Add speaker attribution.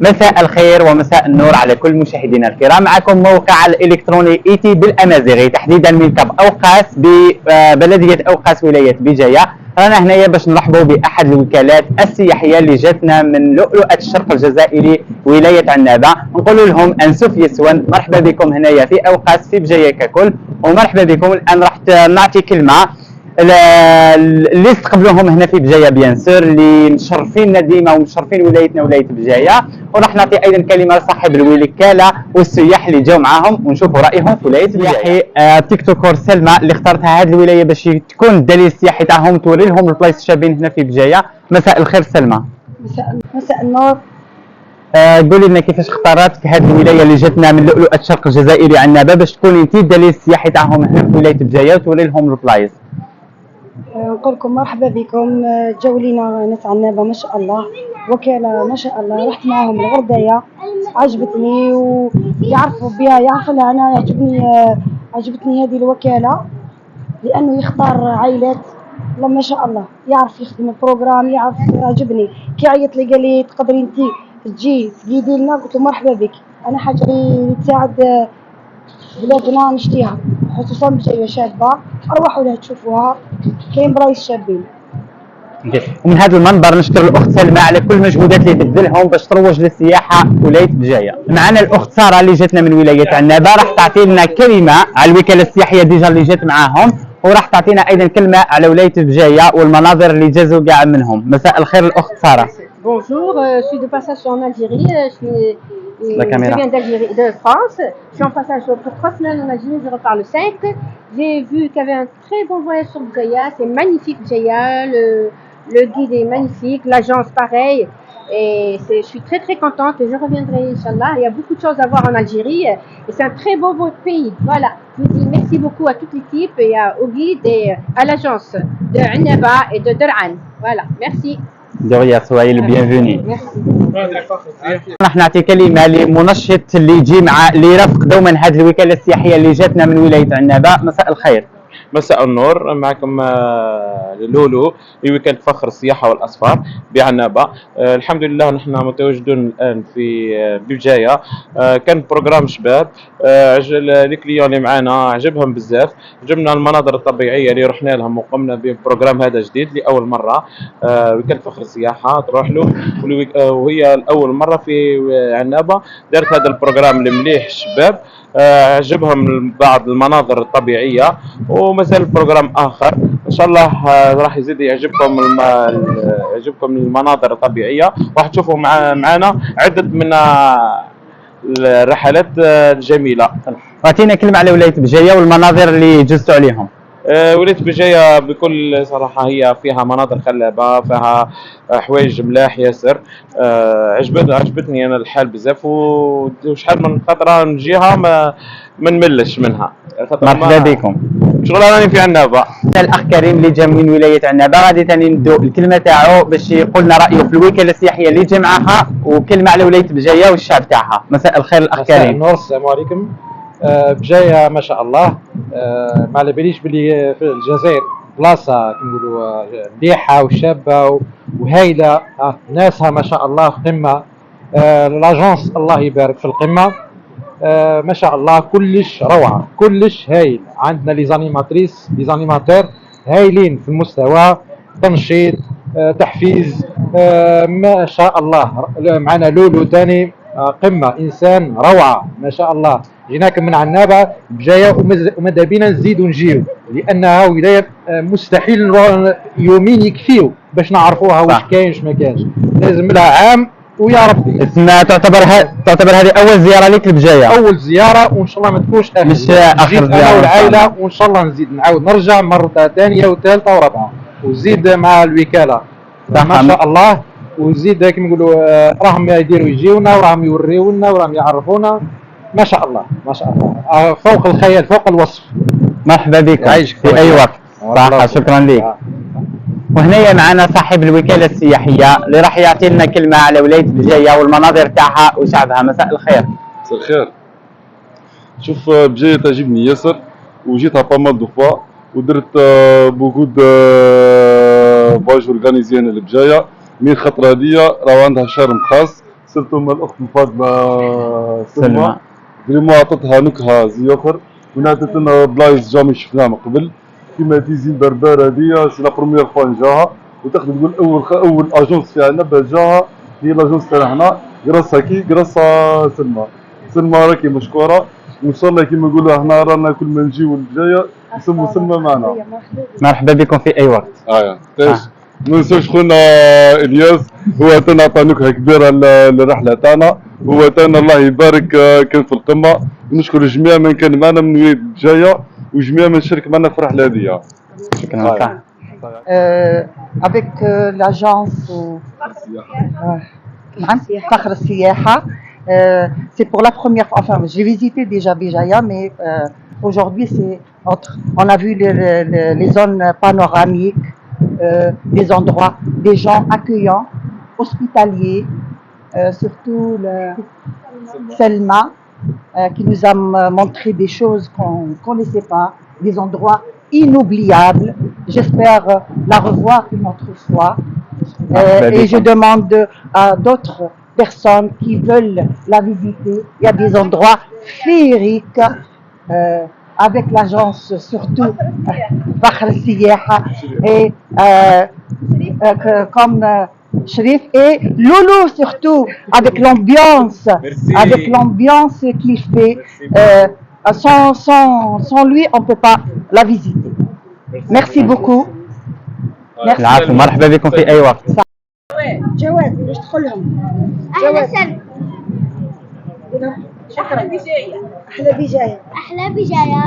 Speaker 1: مساء الخير ومساء النور على كل مشاهدينا الكرام. معكم موقع الإلكتروني إيتي بالأمازيغي، تحديدا من كاب أوقاس ببلدية أوقاس ولاية بجاية. رانا هنايا باش نرحبوا بأحد الوكالات السياحية اللي جاتنا من لؤلؤة الشرق الجزائري ولاية عنابة. نقول لهم أنسوف يسون، مرحبا بكم هنايا في أوقاس في بجاية ككل، ومرحبا بكم. الآن راح نعطي كلمة اللي استقبلوهم هنا في بجايه بيان سور، اللي مشرفيننا ديما ومشرفين ولايتنا ولايه بجايه، وراح نعطي ايضا كلمه لصاحب الوكاله والسياح اللي جاوا معاهم ونشوفوا رايهم في ولايه بجايه. تيك توكر سلمى اللي اختارتها هذه الولايه باش تكون الدليل السياحي تاعهم، توري لهم البلايص الشابين هنا في بجايه. مساء الخير سلمى.
Speaker 2: مساء النور.
Speaker 1: قولي لنا كيفاش اختارت هذه الولايه اللي جاتنا من لؤلؤه الشرق الجزائري عنابه باش تكوني انت الدليل السياحي تاعهم هنا في ولايه بجايه وتوري لهم البلايص.
Speaker 2: نقول لكم مرحبا بكم. جاوا لينا ناس عنابه ما شاء الله، وكاله ما شاء الله. رحت معاهم الغردايه، عجبتني ويعرفوا بها، يعرفوا لها. انا عجبتني هذه الوكاله لانه يختار عائلات والله ما شاء الله، يعرف يخدم البروجرام، يعرف. عجبني كي عيط لي قال لي تقدري انت تجي تقيدي لنا، قلت له مرحبا بك. انا حاجه اللي تساعد بلادنا نشتيها، خصوصا بجايه شابه، اروحوا لها تشوفوها، كاين بلايص شابين.
Speaker 1: ومن هذا المنبر نشكر الاخت سلمى على كل المجهودات اللي تبذلهم باش تروج للسياحه في ولايه بجايه. معنا الاخت ساره اللي جاتنا من ولايه عنابه، راح تعطي لنا كلمه على الوكاله السياحيه ديجا اللي جات معاهم، وراح تعطينا ايضا كلمه على ولايه بجايه والمناظر اللي جازوا كاع منهم. مساء الخير الاخت ساره.
Speaker 3: Bonjour, je suis de passage en Algérie, je viens d'Algérie, de France. Je suis en passage pour 3 semaines en Algérie, je repars le 5. J'ai vu qu'il y avait un très bon voyage sur Bjaya, c'est magnifique Bjaya, le guide est magnifique, l'agence pareil. Et je suis très très contente et je reviendrai Inch'Allah. Il y a beaucoup de choses à voir en Algérie et c'est un très beau pays. Voilà, je vous dis merci beaucoup à toute l'équipe et au guide et à l'agence de Annaba et de Der'an. Voilà, merci.
Speaker 1: دوريا سوايل بيانفوني. راح نعطي كلمه لمنشط اللي يجي مع اللي يرافق دوما هذه الوكاله السياحيه اللي جاتنا من ولايه عنابه. مساء الخير.
Speaker 4: مساء النور، معكم لولو لوكالة فخر السياحة والأسفار بعنابة. الحمد لله نحن متواجدون الآن في بجاية. كان بروجرام شباب، لي كليون اللي معانا عجبهم بزاف، عجبنا المناظر الطبيعية اللي رحنا لهم وقمنا ببروجرام هذا جديد لأول مرة. وكالة فخر السياحة تروح له، وهي الأول مرة في عنابة دارت هذا البروجرام المليح الشباب. عجبهم بعض المناظر الطبيعية ومازال البروجرام آخر إن شاء الله راح يزيد يعجبكم المناظر الطبيعية، راح تشوفوا معنا عدة من الرحلات الجميلة.
Speaker 1: أعطينا كلمة على ولاية بجاية والمناظر اللي جزتوا عليهم.
Speaker 4: ولاية بجاية بكل صراحة هي فيها مناظر خلابة، فيها حوايج ملاح ياسر. عجبتني أنا الحال بزاف، وشحال من فترة نجيها ما نملش منها.
Speaker 1: مرحبا بكم.
Speaker 4: شغل راني في عنابة.
Speaker 1: الأخ كريم اللي جا من ولاية عنابة غادي ثاني ندو الكلمة تاعو باش يقول لنا رأيه في الوكالة السياحية اللي جا معاها وكلمة على ولاية بجاية والشعب تاعها. مساء الخير الأخ كريم.
Speaker 5: مساء النور، السلام عليكم. بجاية ما شاء الله، ما على باليش بلي في الجزائر بلاصة كنقولوا مليحة وشابة وهايلة، ناسها ما شاء الله قمة. لاجونس الله يبارك في القمة، ما شاء الله كلش روعة، كلش هايل. عندنا لي زانيماتور هايلين في المستوى، تنشيط، تحفيز، ما شاء الله. معنا لولو تاني قمة، إنسان روعة ما شاء الله. جيناك من عنابة بجاية وماذا بينا نزيدوا نجيو، لأنها ولاية مستحيل يومين يكفيو باش نعرفوها واش كاين واش ما كاينش، لازم لها عام ويا ربي.
Speaker 1: اسمها تعتبر هذه أول زيارة لك لبجاية؟
Speaker 5: أول زيارة، وإن شاء الله ما تكونش آخر،
Speaker 1: مش آخر زيارة.
Speaker 5: أنا والعائلة، وإن شاء الله نزيد نعاود نرجع مرة ثانية وثالثة ورابعة، وزيد مع الوكالة ما شاء الله. وزيد كيما نقولوا راهم يديروا يجيونا وراهم يوريونا وراهم يعرفونا، ما شاء الله ما شاء الله، فوق الخيال، فوق الوصف.
Speaker 1: مرحبا بك في أي وقت. صح، شكرا لك. وهنا معنا صاحب الوكالة السياحية اللي راح يعطي لنا كلمة على ولاية بجاية والمناظر تاعها وشعبها. مساء الخير.
Speaker 6: مساء الخير. شوف بجاية تعجبني ياسر، وجيتها بامال دو فوا، ودرت بوكو دو فواج اورغانيزيان لبجاية. من الخطرة هذيا راهو عندها شارم خاص، سيرتو مع الاخت الفاطمه
Speaker 1: سلمى.
Speaker 6: سلمى فريمون عطتها نكهه زيوخر ونعطت لنا بلايص جامي شفناها من قبل كيما تيزين بربار هذيا سي لا بروميير فوا نجاها وتقدر تقول اول اجونس فيها نبه جاها هي لاجونس تاعنا حنا كراسا كراسا سلمى. سلمى راكي مشكوره وان شاء الله كيما نقولوا احنا رانا كل ما نجيو الجايه نسموا سلمى معنا.
Speaker 1: مرحبا بكم في اي وقت.
Speaker 6: تاش ما ننساوش خونا الياس هو تانا عطى نكهه كبيره للرحله تاعنا هو تانا الله يبارك كان في القمه ونشكر جميع من كان معنا من الولايات الجايه وجميع من شارك معنا في الرحله هذه.
Speaker 1: شكرا.
Speaker 7: avec l'agence Fakhr Siyaha. C'est pour la première fois, enfin j'ai visité déjà Bijaya, mais aujourd'hui on a vu les zones panoramiques, des endroits, des gens accueillants, hospitaliers, surtout Selma qui nous a montré des choses qu'on ne connaissait pas, des endroits inoubliables. J'espère la revoir une autre fois. Et je demande à d'autres personnes qui veulent la visiter. Il y a des endroits féeriques avec l'agence surtout Fakhr Siyaha et comme Sherif et Loulou surtout avec l'ambiance qu'il fait. Sans lui on ne peut pas la visiter. Merci beaucoup.
Speaker 1: العفو. مرحبا بكم في اي وقت.
Speaker 2: جواد باش تدخلهم.
Speaker 8: أهلا وسهلا.
Speaker 2: شكرا. احلى بجايه.
Speaker 8: أحلى بجاية.